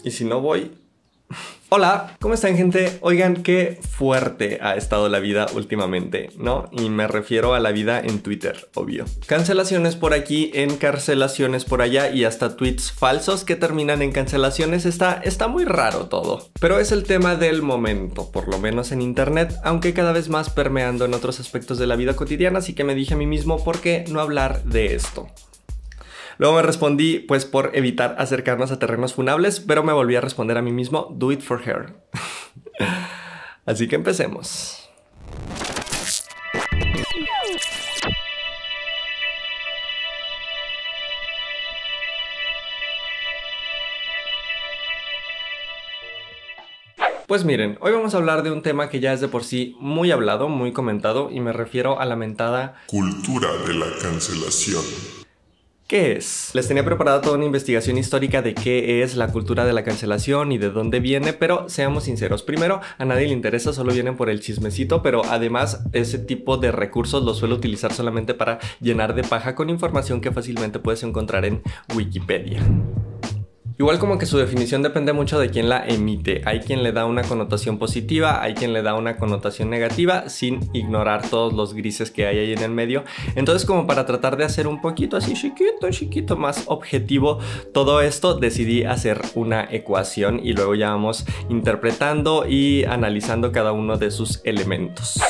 Y si no voy... Hola, ¿cómo están, gente? Oigan, qué fuerte ha estado la vida últimamente, ¿no? Y me refiero a la vida en Twitter, obvio. Cancelaciones por aquí, encarcelaciones por allá y hasta tweets falsos que terminan en cancelaciones. Está muy raro todo. Pero es el tema del momento, por lo menos en internet, aunque cada vez más permeando en otros aspectos de la vida cotidiana, así que me dije a mí mismo, ¿por qué no hablar de esto? Luego me respondí, pues, por evitar acercarnos a terrenos funables, pero me volví a responder a mí mismo, do it for her. Así que empecemos. Pues miren, hoy vamos a hablar de un tema que ya es de por sí muy hablado, muy comentado, y me refiero a la mentada cultura de la cancelación. ¿Qué es? Les tenía preparada toda una investigación histórica de qué es la cultura de la cancelación y de dónde viene, pero seamos sinceros, primero, a nadie le interesa, solo vienen por el chismecito, pero además ese tipo de recursos los suelo utilizar solamente para llenar de paja con información que fácilmente puedes encontrar en Wikipedia. Igual como que su definición depende mucho de quién la emite. Hay quien le da una connotación positiva, hay quien le da una connotación negativa, sin ignorar todos los grises que hay ahí en el medio. Entonces, como para tratar de hacer un poquito así chiquito más objetivo todo esto, decidí hacer una ecuación y luego ya vamos interpretando y analizando cada uno de sus elementos.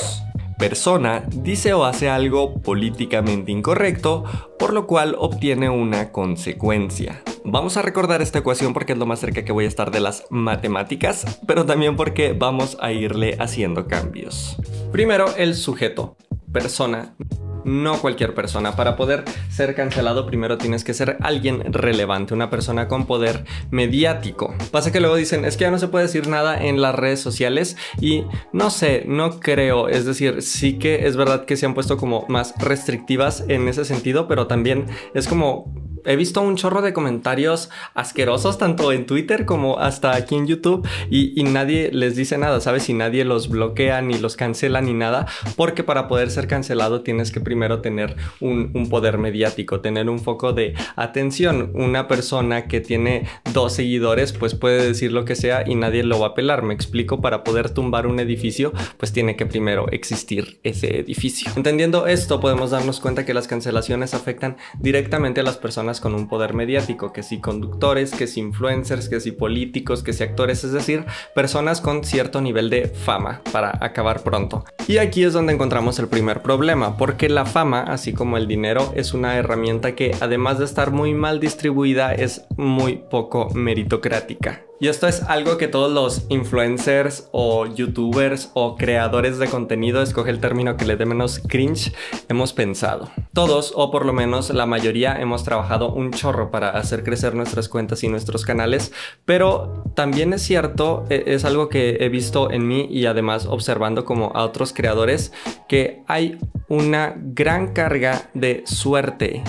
Persona dice o hace algo políticamente incorrecto, por lo cual obtiene una consecuencia. Vamos a recordar esta ecuación porque es lo más cerca que voy a estar de las matemáticas, pero también porque vamos a irle haciendo cambios. Primero, el sujeto, persona. No cualquier persona. Para poder ser cancelado primero tienes que ser alguien relevante, una persona con poder mediático. Pasa que luego dicen, es que ya no se puede decir nada en las redes sociales y no sé, no creo. Es decir, sí que es verdad que se han puesto como más restrictivas en ese sentido, pero también es como... He visto un chorro de comentarios asquerosos tanto en Twitter como hasta aquí en YouTube y nadie les dice nada, ¿sabes? Y nadie los bloquea ni los cancela ni nada, porque para poder ser cancelado tienes que primero tener un poder mediático, tener un foco de atención. Una persona que tiene 2 seguidores pues puede decir lo que sea y nadie lo va a pelar. Me explico, para poder tumbar un edificio pues tiene que primero existir ese edificio. Entendiendo esto podemos darnos cuenta que las cancelaciones afectan directamente a las personas con un poder mediático, que si conductores, que si influencers, que si políticos, que si actores, es decir, personas con cierto nivel de fama para acabar pronto. Y aquí es donde encontramos el primer problema, porque la fama, así como el dinero, es una herramienta que además de estar muy mal distribuida, es muy poco meritocrática. Y esto es algo que todos los influencers o youtubers o creadores de contenido, escoge el término que le dé menos cringe, hemos pensado. Todos, o por lo menos la mayoría, hemos trabajado un chorro para hacer crecer nuestras cuentas y nuestros canales, pero también es cierto, es algo que he visto en mí y además observando como a otros creadores, que hay una gran carga de suerte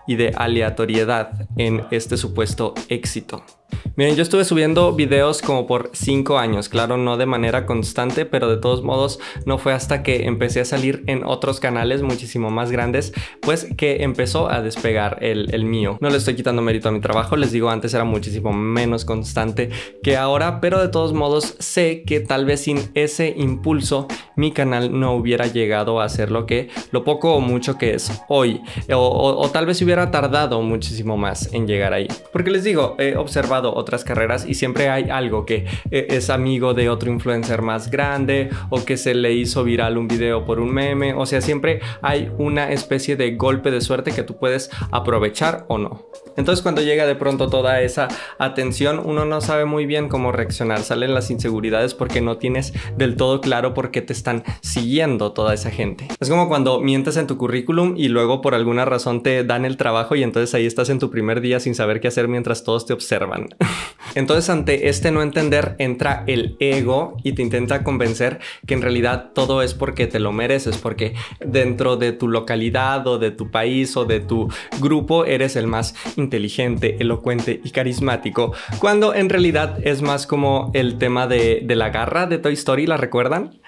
y de aleatoriedad en este supuesto éxito. Miren, yo estuve subiendo videos como por 5 años, claro, no de manera constante, pero de todos modos no fue hasta que empecé a salir en otros canales muchísimo más grandes, pues que empezó a despegar el mío. No le estoy quitando mérito a mi trabajo, les digo, antes era muchísimo menos constante que ahora, pero de todos modos sé que tal vez sin ese impulso mi canal no hubiera llegado a ser lo poco o mucho que es hoy, o tal vez hubiera tardado muchísimo más en llegar ahí. Porque les digo, he observado otras carreras y siempre hay algo que es amigo de otro influencer más grande o que se le hizo viral un video por un meme, o sea, siempre hay una especie de golpe de suerte que tú puedes aprovechar o no. Entonces cuando llega de pronto toda esa atención, uno no sabe muy bien cómo reaccionar, salen las inseguridades porque no tienes del todo claro por qué te están siguiendo toda esa gente. Es como cuando mientes en tu currículum y luego por alguna razón te dan el trabajo y entonces ahí estás en tu primer día sin saber qué hacer mientras todos te observan. Entonces ante este no entender entra el ego y te intenta convencer que en realidad todo es porque te lo mereces, porque dentro de tu localidad o de tu país o de tu grupo eres el más inteligente, elocuente y carismático, cuando en realidad es más como el tema de la garra de Toy Story, ¿la recuerdan?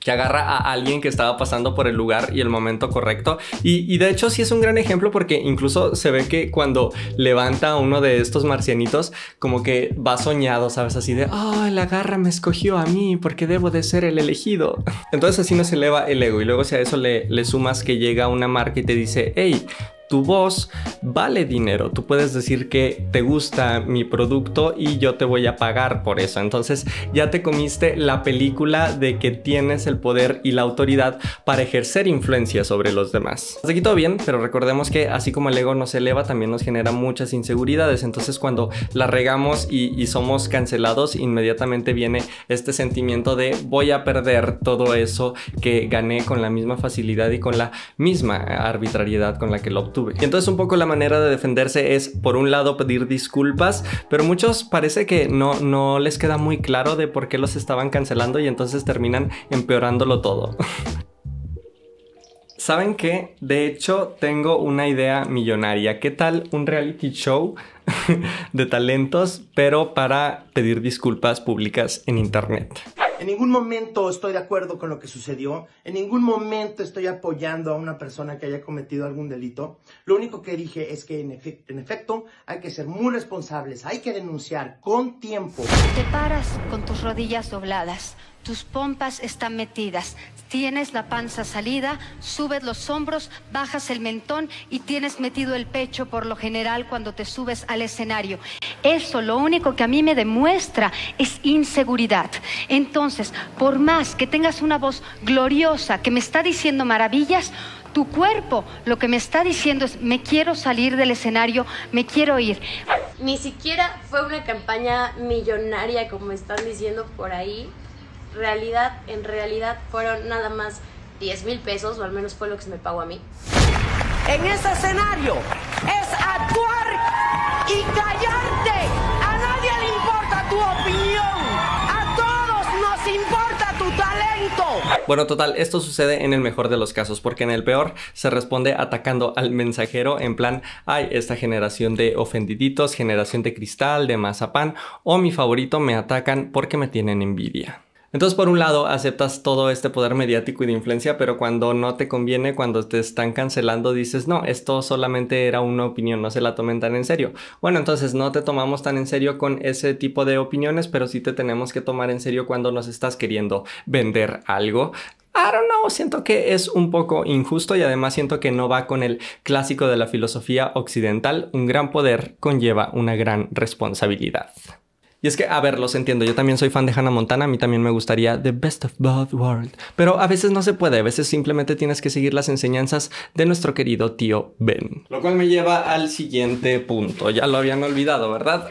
que agarra a alguien que estaba pasando por el lugar y el momento correcto. Y de hecho sí es un gran ejemplo, porque incluso se ve que cuando levanta a uno de estos marcianitos, como que va soñado, ¿sabes? Así de, oh, la garra me escogió a mí porque debo de ser el elegido. Entonces así nos eleva el ego. Y luego si a eso le sumas que llega una marca y te dice, hey, tu voz vale dinero, tú puedes decir que te gusta mi producto y yo te voy a pagar por eso. Entonces ya te comiste la película de que tienes el poder y la autoridad para ejercer influencia sobre los demás. Hasta aquí todo bien, pero recordemos que así como el ego nos eleva, también nos genera muchas inseguridades. Entonces cuando la regamos y somos cancelados, inmediatamente viene este sentimiento de voy a perder todo eso que gané con la misma facilidad y con la misma arbitrariedad con la que lo obtuve. Y entonces un poco la manera de defenderse es, por un lado, pedir disculpas, pero muchos parece que no les queda muy claro de por qué los estaban cancelando y entonces terminan empeorándolo todo. ¿Saben qué? De hecho, tengo una idea millonaria. ¿Qué tal un reality show de talentos, pero para pedir disculpas públicas en internet? En ningún momento estoy de acuerdo con lo que sucedió. En ningún momento estoy apoyando a una persona que haya cometido algún delito. Lo único que dije es que en efecto hay que ser muy responsables. Hay que denunciar con tiempo. Te paras con tus rodillas dobladas. Tus pompas están metidas, tienes la panza salida, subes los hombros, bajas el mentón y tienes metido el pecho por lo general cuando te subes al escenario. Eso lo único que a mí me demuestra es inseguridad. Entonces, por más que tengas una voz gloriosa que me está diciendo maravillas, tu cuerpo lo que me está diciendo es me quiero salir del escenario, me quiero ir. Ni siquiera fue una campaña millonaria como están diciendo por ahí. En realidad fueron nada más 10,000 pesos, o al menos fue lo que se me pagó a mí. En ese escenario es actuar y callarte. A nadie le importa tu opinión. A todos nos importa tu talento. Bueno, total, esto sucede en el mejor de los casos, porque en el peor se responde atacando al mensajero en plan, ay, esta generación de ofendiditos, generación de cristal, de mazapán, o mi favorito, me atacan porque me tienen envidia. Entonces, por un lado, aceptas todo este poder mediático y de influencia, pero cuando no te conviene, cuando te están cancelando, dices, no, esto solamente era una opinión, no se la tomen tan en serio. Bueno, entonces no te tomamos tan en serio con ese tipo de opiniones, pero sí te tenemos que tomar en serio cuando nos estás queriendo vender algo. I don't know, siento que es un poco injusto y además siento que no va con el clásico de la filosofía occidental, un gran poder conlleva una gran responsabilidad. Y es que, a ver, los entiendo, yo también soy fan de Hannah Montana, a mí también me gustaría The Best of Both Worlds, pero a veces no se puede, a veces simplemente tienes que seguir las enseñanzas de nuestro querido tío Ben. Lo cual me lleva al siguiente punto, ya lo habían olvidado, ¿verdad?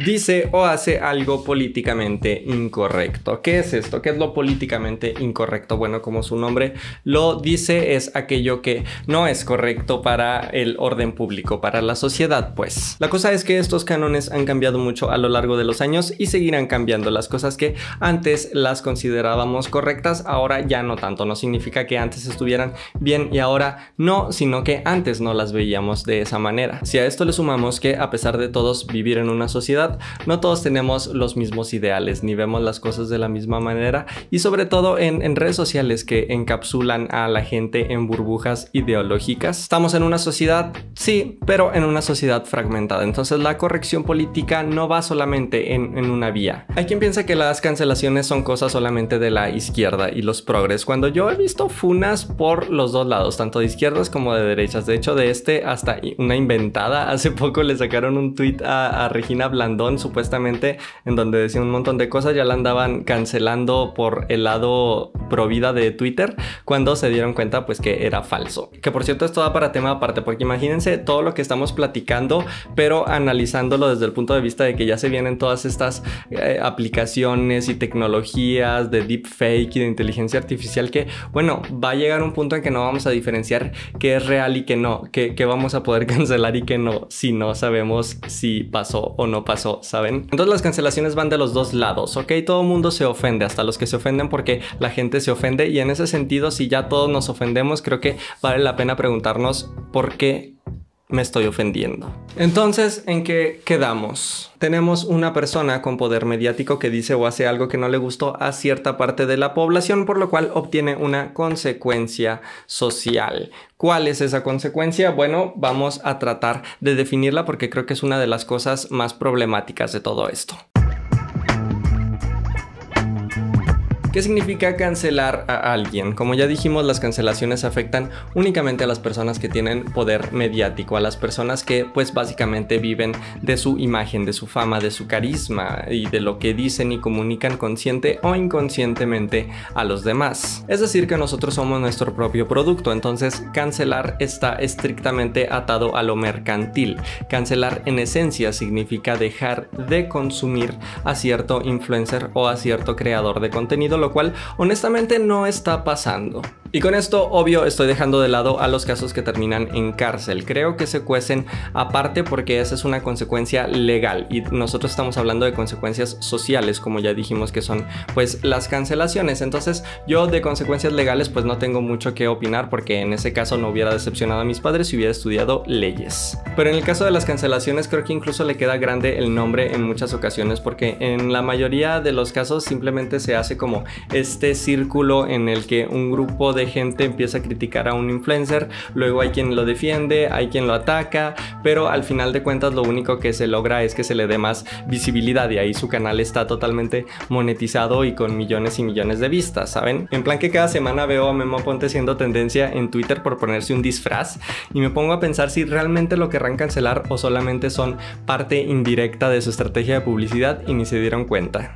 Dice o hace algo políticamente incorrecto. ¿Qué es esto? ¿Qué es lo políticamente incorrecto? Bueno, como su nombre lo dice, es aquello que no es correcto para el orden público, para la sociedad, pues. La cosa es que estos cánones han cambiado mucho a lo largo de los años y seguirán cambiando. Las cosas que antes las considerábamos correctas, ahora ya no tanto. No significa que antes estuvieran bien y ahora no, sino que antes no las veíamos de esa manera. Si a esto le sumamos que, a pesar de todos vivir en una sociedad, no todos tenemos los mismos ideales, ni vemos las cosas de la misma manera, y sobre todo en redes sociales que encapsulan a la gente en burbujas ideológicas. Estamos en una sociedad, sí, pero en una sociedad fragmentada. Entonces la corrección política no va solamente en una vía. Hay quien piensa que las cancelaciones son cosas solamente de la izquierda y los progres, cuando yo he visto funas por los dos lados, tanto de izquierdas como de derechas. De hecho, de este hasta una inventada. Hace poco le sacaron un tweet a Regina Blandón, supuestamente, en donde decía un montón de cosas. Ya la andaban cancelando por el lado pro vida de Twitter, cuando se dieron cuenta pues que era falso. Que por cierto, esto da para tema aparte, porque imagínense todo lo que estamos platicando, pero analizándolo desde el punto de vista de que ya se vienen todas estas aplicaciones y tecnologías de deepfake y de inteligencia artificial, que bueno, va a llegar un punto en que no vamos a diferenciar qué es real y qué no, que vamos a poder cancelar y qué no, si no sabemos si pasó o no pasó, ¿saben? Entonces las cancelaciones van de los dos lados, ¿ok? Todo el mundo se ofende, hasta los que se ofenden porque la gente se ofende, y en ese sentido, si ya todos nos ofendemos, creo que vale la pena preguntarnos por qué me estoy ofendiendo. Entonces, ¿en qué quedamos? Tenemos una persona con poder mediático que dice o hace algo que no le gustó a cierta parte de la población, por lo cual obtiene una consecuencia social. ¿Cuál es esa consecuencia? Bueno, vamos a tratar de definirla porque creo que es una de las cosas más problemáticas de todo esto. ¿Qué significa cancelar a alguien? Como ya dijimos, las cancelaciones afectan únicamente a las personas que tienen poder mediático, a las personas que pues básicamente viven de su imagen, de su fama, de su carisma y de lo que dicen y comunican consciente o inconscientemente a los demás. Es decir, que nosotros somos nuestro propio producto, entonces cancelar está estrictamente atado a lo mercantil. Cancelar en esencia significa dejar de consumir a cierto influencer o a cierto creador de contenido, lo cual honestamente no está pasando. Y con esto, obvio, estoy dejando de lado a los casos que terminan en cárcel. Creo que se cuecen aparte porque esa es una consecuencia legal y nosotros estamos hablando de consecuencias sociales, como ya dijimos que son pues las cancelaciones. Entonces yo de consecuencias legales pues no tengo mucho que opinar porque en ese caso no hubiera decepcionado a mis padres si hubiera estudiado leyes. Pero en el caso de las cancelaciones creo que incluso le queda grande el nombre en muchas ocasiones porque en la mayoría de los casos simplemente se hace como este círculo en el que un grupo de gente empieza a criticar a un influencer, luego hay quien lo defiende, hay quien lo ataca, pero al final de cuentas lo único que se logra es que se le dé más visibilidad y ahí su canal está totalmente monetizado y con millones y millones de vistas, ¿saben? En plan que cada semana veo a Memo Aponte siendo tendencia en Twitter por ponerse un disfraz y me pongo a pensar si realmente lo querrán cancelar o solamente son parte indirecta de su estrategia de publicidad y ni se dieron cuenta.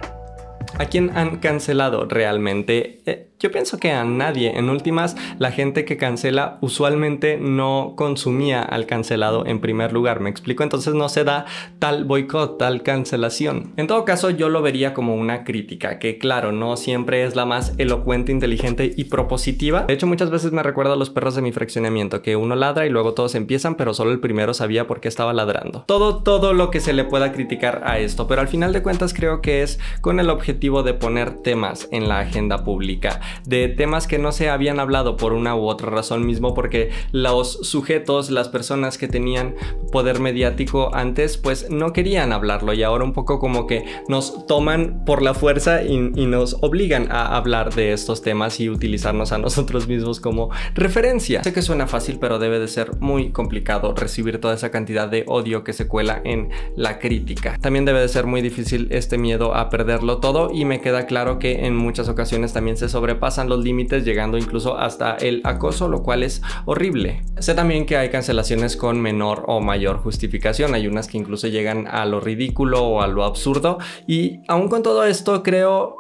¿A quién han cancelado realmente? Yo pienso que a nadie. En últimas, la gente que cancela usualmente no consumía al cancelado en primer lugar. ¿Me explico? Entonces no se da tal boicot, tal cancelación. En todo caso, yo lo vería como una crítica, que claro, no siempre es la más elocuente, inteligente y propositiva. De hecho, muchas veces me recuerda a los perros de mi fraccionamiento, que uno ladra y luego todos empiezan, pero solo el primero sabía por qué estaba ladrando. Todo lo que se le pueda criticar a esto, pero al final de cuentas creo que es con el objetivo de poner temas en la agenda pública, de temas que no se habían hablado por una u otra razón mismo porque los sujetos, las personas que tenían poder mediático antes pues no querían hablarlo y ahora un poco como que nos toman por la fuerza y nos obligan a hablar de estos temas y utilizarnos a nosotros mismos como referencia. Sé que suena fácil pero debe de ser muy complicado recibir toda esa cantidad de odio que se cuela en la crítica. También debe de ser muy difícil este miedo a perderlo todo y me queda claro que en muchas ocasiones también se sobrepasan los límites llegando incluso hasta el acoso, lo cual es horrible. Sé también que hay cancelaciones con menor o mayor justificación, hay unas que incluso llegan a lo ridículo o a lo absurdo y aún con todo esto creo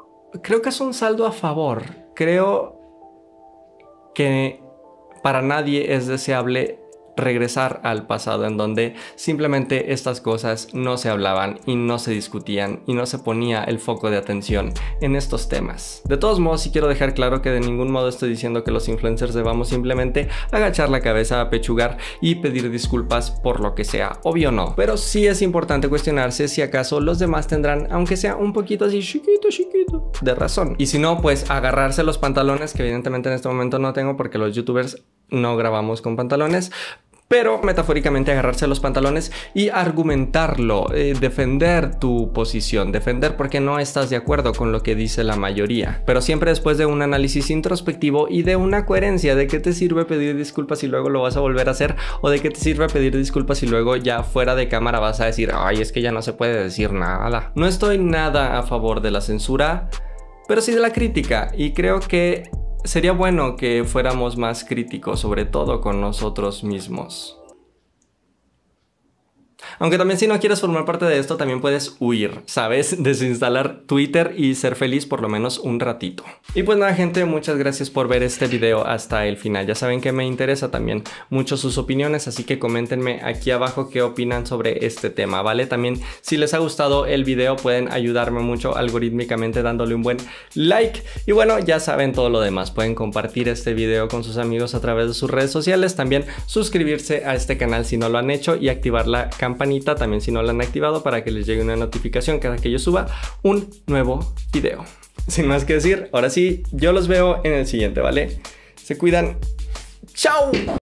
que es un saldo a favor. Creo que para nadie es deseable regresar al pasado en donde simplemente estas cosas no se hablaban y no se discutían y no se ponía el foco de atención en estos temas. De todos modos, sí quiero dejar claro que de ningún modo estoy diciendo que los influencers debamos simplemente agachar la cabeza, apechugar y pedir disculpas por lo que sea. Obvio no, pero sí es importante cuestionarse si acaso los demás tendrán, aunque sea un poquito así chiquito, de razón. Y si no, pues agarrarse los pantalones, que evidentemente en este momento no tengo porque los youtubers no grabamos con pantalones, pero metafóricamente agarrarse a los pantalones y argumentarlo, defender tu posición, defender por qué no estás de acuerdo con lo que dice la mayoría, pero siempre después de un análisis introspectivo y de una coherencia. ¿De qué te sirve pedir disculpas y luego lo vas a volver a hacer? ¿O de qué te sirve pedir disculpas y luego ya fuera de cámara vas a decir, ay, es que ya no se puede decir nada? No estoy nada a favor de la censura, pero sí de la crítica, y creo que sería bueno que fuéramos más críticos, sobre todo con nosotros mismos. Aunque también si no quieres formar parte de esto también puedes huir, ¿sabes? Desinstalar Twitter y ser feliz por lo menos un ratito. Y pues nada, gente, muchas gracias por ver este video hasta el final. Ya saben que me interesa también mucho sus opiniones, así que coméntenme aquí abajo qué opinan sobre este tema, ¿vale? También si les ha gustado el video pueden ayudarme mucho algorítmicamente dándole un buen like. Y bueno, ya saben todo lo demás. Pueden compartir este video con sus amigos a través de sus redes sociales. También suscribirse a este canal si no lo han hecho y activar la campanita también si no la han activado para que les llegue una notificación cada que yo suba un nuevo video. Sin más que decir, ahora sí, yo los veo en el siguiente, ¿vale? Se cuidan. ¡Chao!